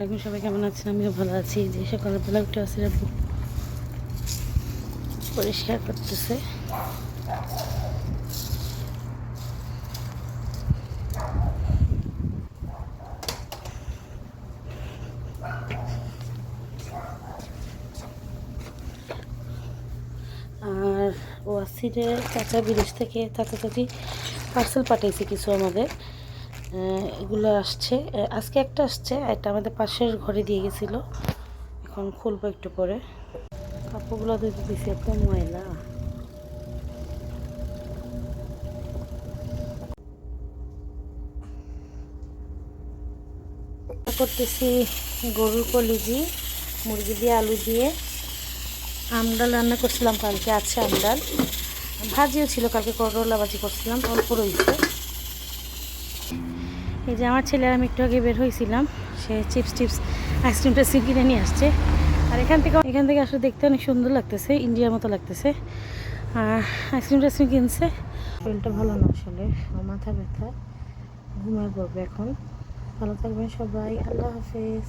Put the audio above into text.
এখন সবাই কেমন আছেন? আমিও ভালো আছি। যে সকালবেলা উঠে আসি পরিষ্কার করতেছে। আর ওয়াসিরে চাচা বিদেশ থেকে চাচা চাচি পার্সেল পাঠিয়েছে কিছু আমাদের। এগুলো আসছে, আজকে একটা আসছে, এটা আমাদের পাশের ঘরে দিয়ে গেছিলো। এখন খুলবো একটু পরে। কাপড়গুলো ধুতে দিছি, এত ময়লা। করতেছি গরুর কলিজি, মুরগি দিয়ে আলু দিয়ে। আমডাল রান্না করছিলাম কালকে, আছে আমডাল। ভাজিও ছিল কালকে, করলা ভাজি করছিলাম, অল্প রয়েছে। এই যে আমার ছেলে, আমি একটু আগে বের হয়েছিলাম, সে চিপস আইসক্রিম টাইসক্রিম কিনে নিয়ে আসছে। আর এখান থেকে আসলে দেখতে অনেক সুন্দর লাগতেছে, ইন্ডিয়ার মতো লাগতেছে। আর আইসক্রিম টাইসক্রিম কিনছে। শরীরটা ভালো না আসলে, মাথা ব্যথা, ঘুমায় পড়বে এখন। ভালো থাকবেন সবাই, আল্লাহ হাফেজ।